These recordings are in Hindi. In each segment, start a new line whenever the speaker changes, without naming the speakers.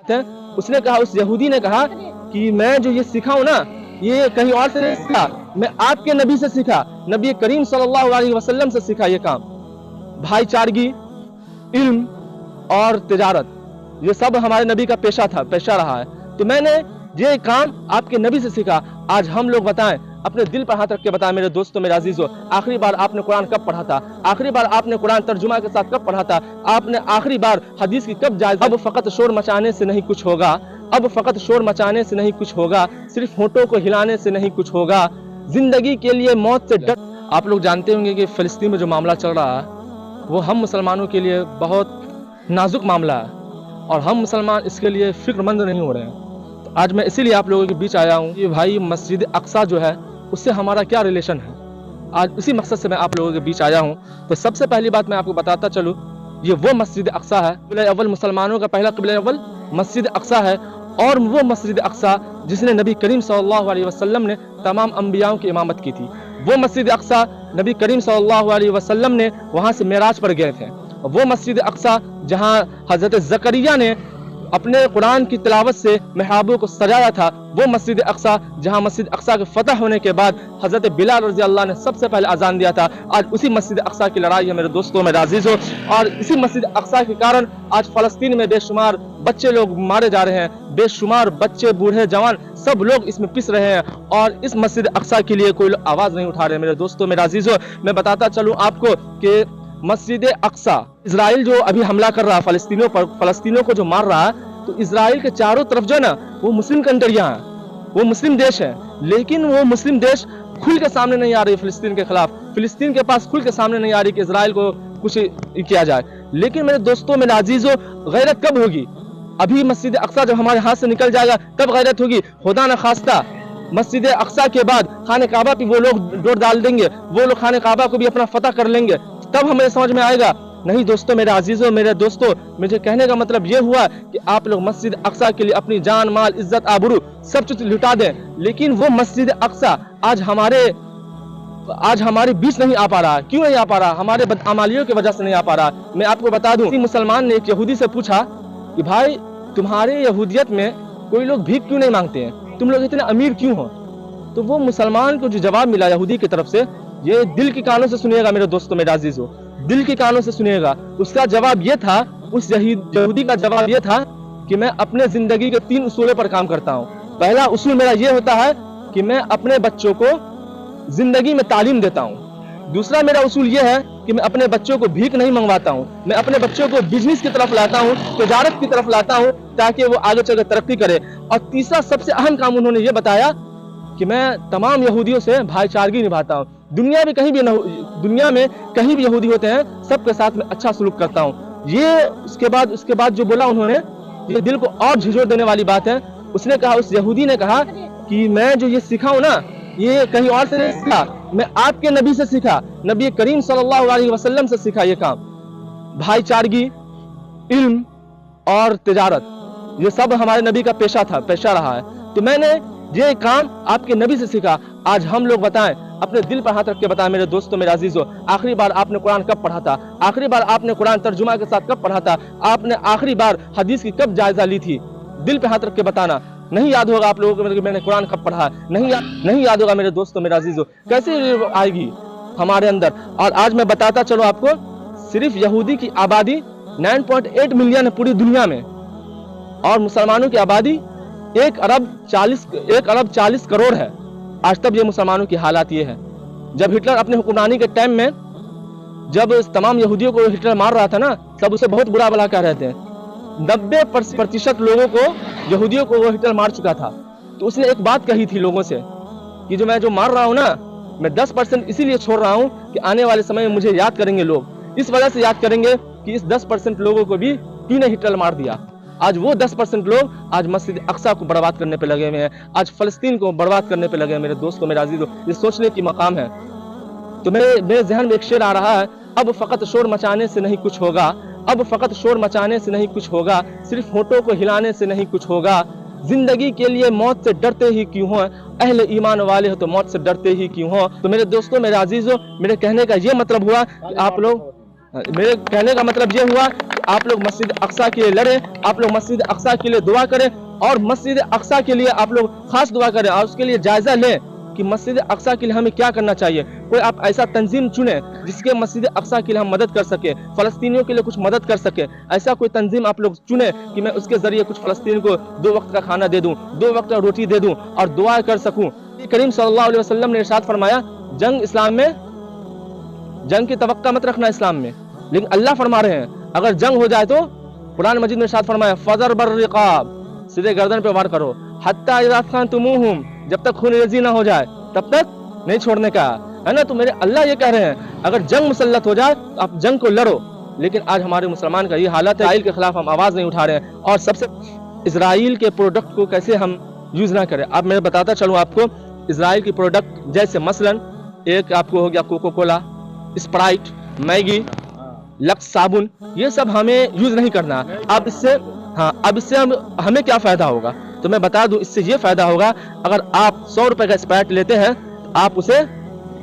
है। उसने कहा, उस यहूदी ने कहा कि मैं जो ये सीखा हूं ना, ये कहीं और से नहीं सीखा, मैं आपके नबी से सीखा, नबी करीम सल्लल्लाहु अलैहि वसल्लम से सीखा ये काम। भाईचारगी, इल्म और तिजारत, ये सब हमारे नबी का पेशा रहा है। तो मैंने ये काम आपके नबी से सीखा। आज हम लोग बताएं, अपने दिल पर हाथ रख के बताएं मेरे दोस्तों, मेरे अजीजों, आखिरी बार आपने कुरान कब पढ़ा था? आखिरी बार आपने कुरान तर्जुमा के साथ कब पढ़ा था? आपने आखिरी बार हदीस की कब जायजा? अब फकत शोर मचाने से नहीं कुछ होगा, अब फकत शोर मचाने से नहीं कुछ होगा, सिर्फ होठों को हिलाने से नहीं कुछ होगा, जिंदगी के लिए मौत से डर। आप लोग जानते होंगे कि फिलिस्तीन में जो मामला चल रहा है वो हम मुसलमानों के लिए बहुत नाजुक मामला है और हम मुसलमान इसके लिए फिक्रमंद नहीं हो रहे हैं। तो आज मैं इसीलिए आप लोगों के बीच आया हूँ कि भाई मस्जिद अक्सा जो है उससे हमारा क्या रिलेशन है। आज इसी मकसद से मैं आप लोगों के बीच आया हूँ। तो सबसे पहली बात मैं आपको बताता चलूँ, ये वो मस्जिद अक्सा है, क़िबला अव्वल मुसलमानों का पहला क़िबला अव्वल मस्जिद अक्सा है, और वो मस्जिद अक्सा जिसने नबी करीम सल्लल्लाहु अलैहि वसल्लम ने तमाम अंबियाओं की इमामत की थी। वो मस्जिद अक्सा नबी करीम सल्लल्लाहु अलैहि वसल्लम ने वहाँ से मेराज पर गए थे। वो मस्जिद अक्सा जहाँ हज़रत ज़करिया ने अपने कुरान की तिलावत से महराबों को सजाया था, वो मस्जिद अक्सा जहाँ मस्जिद अक्सा के फतह होने के बाद हज़रत बिलाल रज़ी अल्लाह ने सबसे पहले अजान दिया था। आज उसी मस्जिद अक्सा की लड़ाई है मेरे दोस्तों, मेरे अजीज़ों, और इसी मस्जिद अक्सा के कारण आज फ़लस्तीन में बेशुमार बच्चे लोग मारे जा रहे हैं, बेशुमार बच्चे, बूढ़े, जवान सब लोग इसमें पिस रहे हैं, और इस मस्जिद अक्सा के लिए कोई आवाज़ नहीं उठा रहे। मेरे दोस्तों, मेरे अजीज़ों, मैं बताता चलूँ आपको कि मस्जिद अक्सा, इजराइल जो अभी हमला कर रहा है फ़लस्तीनियों पर, फ़लस्तीनियों को जो मार रहा है, तो इजराइल के चारों तरफ जो है ना वो मुस्लिम कंट्रियां हैं, वो मुस्लिम देश हैं, लेकिन वो मुस्लिम देश खुल के सामने नहीं आ रही फ़िलिस्तीन के खिलाफ। फ़िलिस्तीन के पास खुल के सामने नहीं आ रही कि इजराइल को कुछ किया जाए। लेकिन मेरे दोस्तों, मेरे अजीज़ों, गैरत कब होगी? अभी मस्जिद अक्सा जब हमारे हाथ से निकल जाएगा तब गैरत होगी। खुदा न खास्ता मस्जिद अक्सा के बाद खाने काबा पे वो लोग डोर डाल देंगे, वो लोग खाने काबा को भी अपना फतह कर लेंगे, तब हमें समझ में आएगा। नहीं दोस्तों, मेरे अजीजों, मेरे दोस्तों, मुझे कहने का मतलब ये हुआ कि आप लोग मस्जिद अक्सा के लिए अपनी जान, माल, इज्जत, आबरू सब कुछ लुटा दें, लेकिन वो मस्जिद अक्सा आज हमारे बीच नहीं आ पा रहा। क्यों नहीं आ पा रहा? हमारे बदअमालियों की वजह से नहीं आ पा रहा। मैं आपको बता दूं, मुसलमान ने एक यहूदी से पूछा कि भाई तुम्हारे यहूदियत में कोई लोग भीख क्यों नहीं मांगते हैं, तुम लोग इतने अमीर क्यों हो? तो वो मुसलमान को जो जवाब मिला यहूदी की तरफ से, ये दिल के कानों से सुनिएगा मेरे दोस्तों, मेरे अजीजों, दिल के कानों से सुनिएगा। उसका जवाब ये था, उस यहूदी का जवाब ये था कि मैं अपने जिंदगी के 3 उसूलों पर काम करता हूँ। पहला उसूल मेरा ये होता है कि मैं अपने बच्चों को जिंदगी में तालीम देता हूँ। दूसरा मेरा उसूल ये है कि मैं अपने बच्चों को भीख नहीं मंगवाता हूँ, मैं अपने बच्चों को बिजनेस की तरफ लाता हूँ, तिजारत की तरफ लाता हूँ, ताकि वो आगे चलकर तरक्की करे। और तीसरा सबसे अहम काम उन्होंने ये बताया कि मैं तमाम यहूदियों से भाईचारगी निभाता हूँ। दुनिया में कहीं भी यहूदी होते हैं, सबके साथ में अच्छा सलूक करता हूँ। ये उसके बाद जो बोला उन्होंने, ये दिल को और झिझोर देने वाली बात है। उसने कहा, उस यहूदी ने कहा कि मैं जो ये सीखा हूँ ना, ये कहीं और से नहीं सीखा, मैं आपके नबी से सीखा, नबी करीम सल्लल्लाहु अलैहि वसल्लम से सीखा ये काम। भाईचारगी, इल्म और तिजारत, ये सब हमारे नबी का पेशा रहा है। तो मैंने ये काम आपके नबी से सीखा। आज हम लोग बताएं, अपने दिल पर हाथ रख के बताएं मेरे दोस्तों, मेरे अजीजों, आखिरी बार आपने कुरान कब पढ़ा था? आखिरी बार आपने कुरान तर्जुमा के साथ कब पढ़ा था? आपने आखिरी बार हदीस की कब जायजा ली थी? दिल पे हाथ रख के बताना। नहीं याद होगा आप लोगों को मैंने कुरान कब पढ़ा, नहीं याद होगा मेरे दोस्तों, मेरे अजीजों, कैसे आएगी हमारे अंदर? और आज मैं बताता चलो आपको, सिर्फ यहूदी की आबादी 9.8 मिलियन है पूरी दुनिया में, और मुसलमानों की आबादी 1 अरब 40 करोड़ है। आज तब ये मुसलमानों की हालात ये है। जब हिटलर अपने हुक्मरानी के टाइम में, जब तमाम यहूदियों को हिटलर मार रहा था ना, सब उसे बहुत बुरा भला कह रहे थे। 90% लोगों को, यहूदियों को वो हिटलर मार चुका था। तो उसने एक बात कही थी लोगों से कि जो मैं मार रहा हूँ ना, मैं 10% इसीलिए छोड़ रहा हूँ कि आने वाले समय में मुझे याद करेंगे लोग, इस वजह से याद करेंगे कि इस 10% लोगों को भी किसने हिटलर मार दिया। आज वो 10% लोग आज मस्जिद अक्सा को बर्बाद करने पे लगे हुए हैं, आज फलस्तीन को बर्बाद करने पे लगे हैं। मेरे दोस्तों, मेरे अजीजों, ये सोचने की मकाम है। तो मेरे जहन में एक शेर आ रहा है, अब फकत शोर मचाने से नहीं कुछ होगा, अब फकत शोर मचाने से नहीं कुछ होगा, सिर्फ होठों को हिलाने से नहीं कुछ होगा, जिंदगी के लिए मौत से डरते ही क्यों हो, अहले ईमान वाले हो तो मौत से डरते ही क्यों हो। तो मेरे दोस्तों, मेरे अजीजों, मेरे कहने का ये मतलब हुआ कि आप लोग, मेरे कहने का मतलब ये हुआ कि आप लोग मस्जिद अक्सा के लिए लड़ें, आप लोग मस्जिद अक्सा के लिए दुआ करें और मस्जिद अक्सा के लिए आप लोग खास दुआ करें और उसके लिए जायजा लें कि मस्जिद अक्सा के लिए हमें क्या करना चाहिए। कोई आप ऐसा तंजीम चुने जिसके मस्जिद अक्सा के लिए हम मदद कर सके, फलस्तीनियों के लिए कुछ मदद कर सके। ऐसा कोई तंजीम आप लोग चुने कि मैं उसके जरिए कुछ फलस्तीन को 2 वक्त का खाना दे दूं, 2 वक्त का रोटी दे दूं और दुआ कर सकूं। करीम सल्लल्लाहु अलैहि वसल्लम ने इरशाद फरमाया, जंग इस्लाम में, जंग की तवक्का मत रखना इस्लाम में, लेकिन अल्लाह फरमा रहे हैं अगर जंग हो जाए तो कुरान मजीद में इरशाद फरमाया, फजर बर रिकाब, सीधे गर्दन पे वार करो, हत्ता इज़ा अथखनतुमूहुम, जब तक खून रेजी ना हो जाए तब तक नहीं छोड़ने का, है ना। तो मेरे अल्लाह ये कह रहे हैं अगर जंग मुसल्लत हो जाए तो आप जंग को लड़ो। लेकिन आज हमारे मुसलमान का ये हालत है, इजराइल के खिलाफ हम आवाज नहीं उठा रहे हैं। और सबसे इजराइल के प्रोडक्ट को कैसे हम यूज ना करें, अब मैं बताता चलूं आपको। इजराइल की प्रोडक्ट जैसे मसलन एक आपको हो गया Coca Cola, Sprite, Maggi, Lux साबुन, ये सब हमें यूज नहीं करना। अब इससे अब इससे हमें क्या फायदा होगा, तो मैं बता दूं, इससे ये फायदा होगा अगर आप 100 रुपए का स्प्राइट लेते हैं तो आप उसे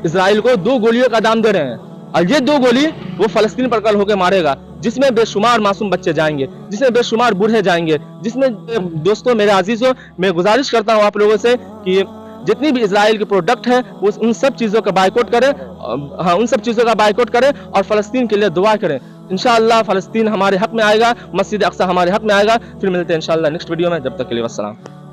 इजराइल को 2 गोलियों का दाम दे रहे हैं और ये 2 गोली वो फलस्तीन पर कल होकर मारेगा, जिसमें बेशुमार मासूम बच्चे जाएंगे, जिसमें बेशुमार बूढ़े जाएंगे, जिसमें दोस्तों मेरे अजीजों, मैं गुजारिश करता हूं आप लोगों से कि जितनी भी इजराइल के प्रोडक्ट है वो उन सब चीजों का बायकॉट करें, उन सब चीजों का बायकॉट करें और फलस्तीन के लिए दुआ करें। इंशाअल्लाह फलस्तीन हमारे हक में आएगा, मस्जिद अक्सा हमारे हक में आएगा। फिर मिलते हैं इंशाअल्लाह नेक्स्ट वीडियो में, जब तक के लिए वस्सलाम।